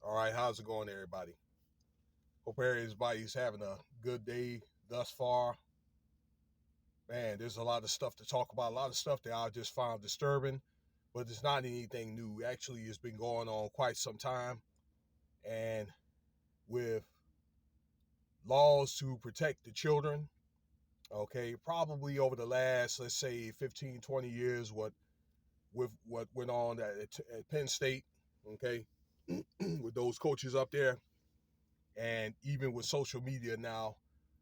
All right, how's it going, everybody? Hope everybody's having a good day thus far. Man, there's a lot of stuff to talk about, a lot of stuff that I just found disturbing, but it's not anything new. Actually, it's been going on quite some time. And with laws to protect the children, okay, probably over the last, let's say, 15, 20 years, with what went on at Penn State, okay, with those coaches up there. And even with social media now,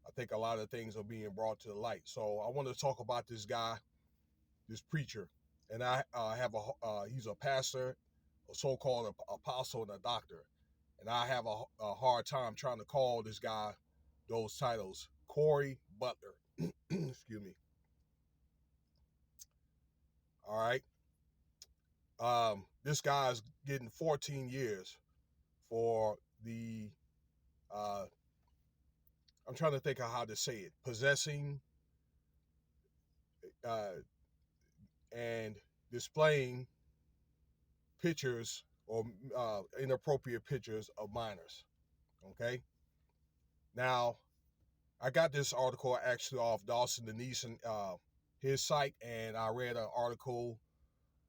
I think a lot of things are being brought to the light. So I want to talk about this guy, this preacher, and I have he's a pastor, a so-called apostle, and a doctor, and I have a hard time trying to call this guy those titles. Corey Butler, excuse me. All right, this guy's getting 14 years for the. Uh, I'm trying to think of how to say it. Possessing uh, and displaying pictures or inappropriate pictures of minors. Okay. Now, I got this article actually off Dawson Denise and his site, and I read an article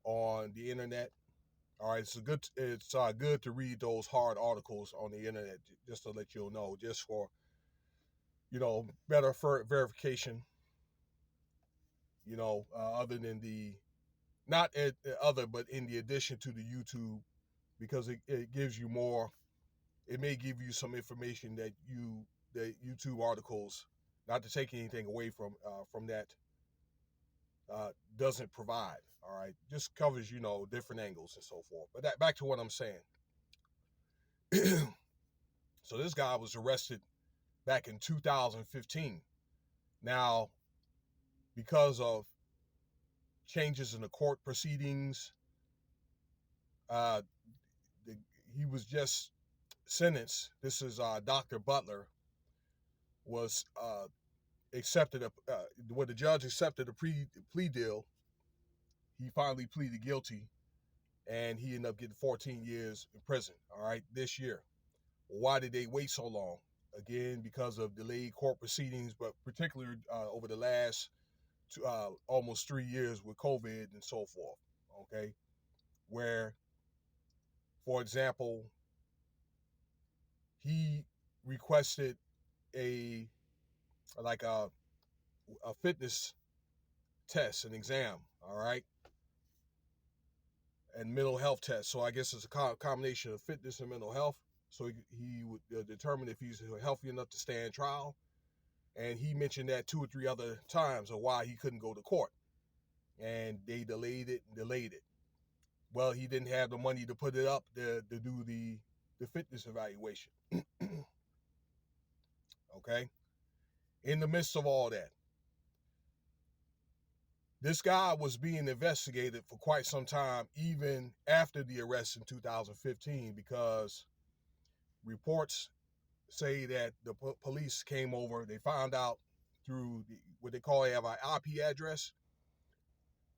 on the internet. All right, it's good to read those hard articles on the internet just to let you know, just for better verification. Other than the not other, but in the addition to the YouTube, because it gives you more. It may give you some information that YouTube articles, not to take anything away from that, doesn't provide. All right, just covers different angles and so forth. But back to what I'm saying. So this guy was arrested back in 2015. Now, because of changes in the court proceedings, uh, he was just sentenced. This is Dr. Butler was accepted when the judge accepted a plea deal. He finally pleaded guilty, and he ended up getting 14 years in prison. All right, this year. Why did they wait so long? Again, because of delayed court proceedings, but particularly over the last almost 3 years with COVID and so forth. Okay, where, for example, he requested a like a fitness test, an exam. All right, and mental health test. So I guess it's a combination of fitness and mental health. So he would determine if he's healthy enough to stand trial. And he mentioned that 2 or 3 other times of why he couldn't go to court. And they delayed it and delayed it. Well, he didn't have the money to put it up to do the fitness evaluation. Okay. In the midst of all that, this guy was being investigated for quite some time, even after the arrest in 2015, because reports say that the police came over. They found out through what they call an IP address.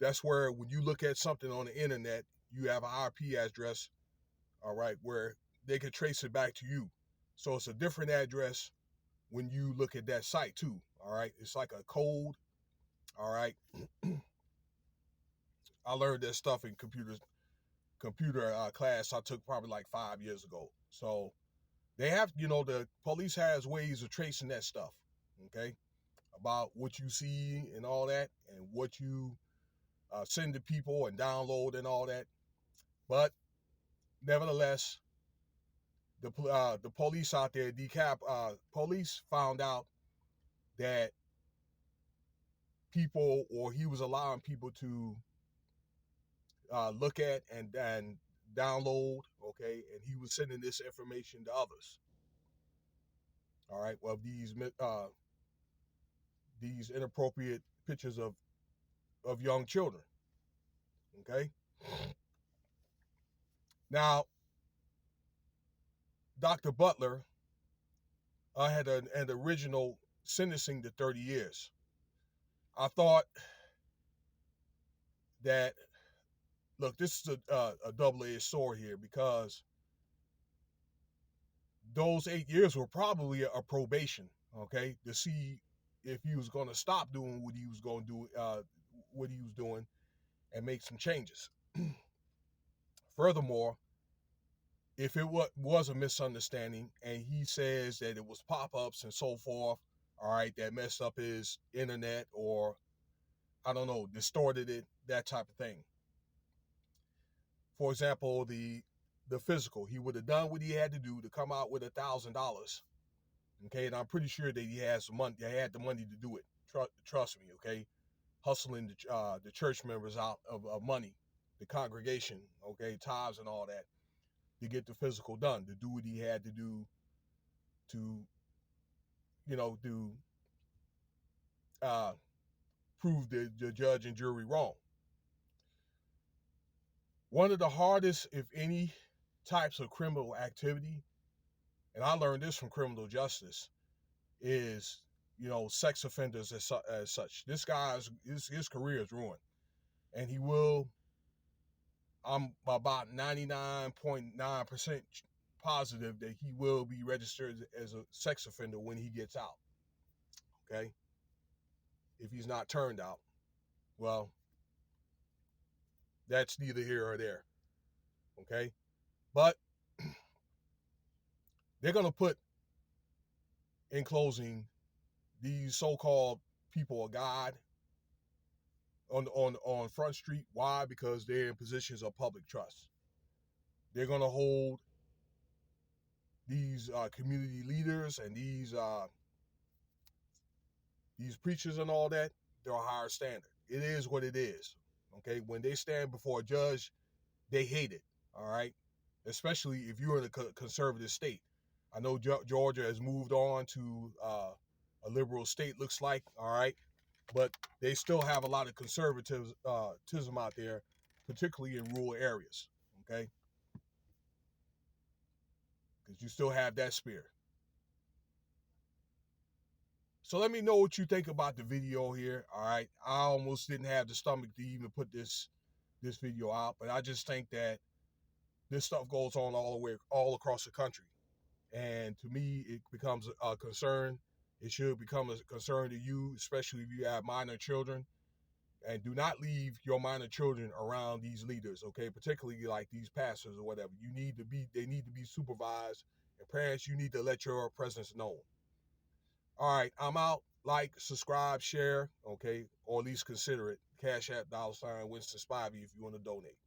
That's where when you look at something on the internet, you have an IP address, all right, where they can trace it back to you. So it's a different address when you look at that site too, all right? It's like a code, all right? I learned that stuff in computer class I took probably like 5 years ago. So they have, the police has ways of tracing that stuff, okay? About what you see and all that, and what you send to people and download and all that. But nevertheless, the police out there, police found out that people, or he was allowing people to look at and download, okay, and he was sending this information to others. All right, well, these inappropriate pictures of young children. Okay, now Dr. Butler had an original sentencing to 30 years. I thought that, look, this is a double-edged sword here, because those 8 years were probably a probation, okay, to see if he was going to stop doing what he was going to do, what he was doing, and make some changes. Furthermore, if it was a misunderstanding and he says that it was pop-ups and so forth, all right, that messed up his internet or, I don't know, distorted it, that type of thing. For example, the physical, he would have done what he had to do to come out with $1,000. Okay, and I'm pretty sure that he has some money. They had the money to do it. Trust me. Okay, hustling the church members out of money, the congregation. Okay, tithes and all that to get the physical done, to do what he had to do to, to prove the judge and jury wrong. One of the hardest, if any, types of criminal activity, and I learned this from criminal justice, is, sex offenders as such. This guy's his career is ruined, and I'm about 99.9% positive that he will be registered as a sex offender when he gets out. Okay, if he's not turned out, well, that's neither here or there. Okay, but they're gonna put, in closing, these so-called people of God on Front Street. Why? Because they're in positions of public trust. They're going to hold these community leaders and these preachers and all that. They're a higher standard. It is what it is. Okay, when they stand before a judge, they hate it. All right, especially if you're in a conservative state. I know Georgia has moved on to a liberal state, looks like. All right, but they still have a lot of conservatism out there, particularly in rural areas. Okay, because you still have that spirit. So let me know what you think about the video here. All right, I almost didn't have the stomach to even put this video out, but I just think that this stuff goes on all across the country, and to me, it becomes a concern. It should become a concern to you, especially if you have minor children. And do not leave your minor children around these leaders, okay? Particularly like these pastors or whatever. They need to be supervised. And parents, you need to let your presence known. All right, I'm out. Like, subscribe, share, okay? Or at least consider it. Cash App, $Winston Spivey if you want to donate.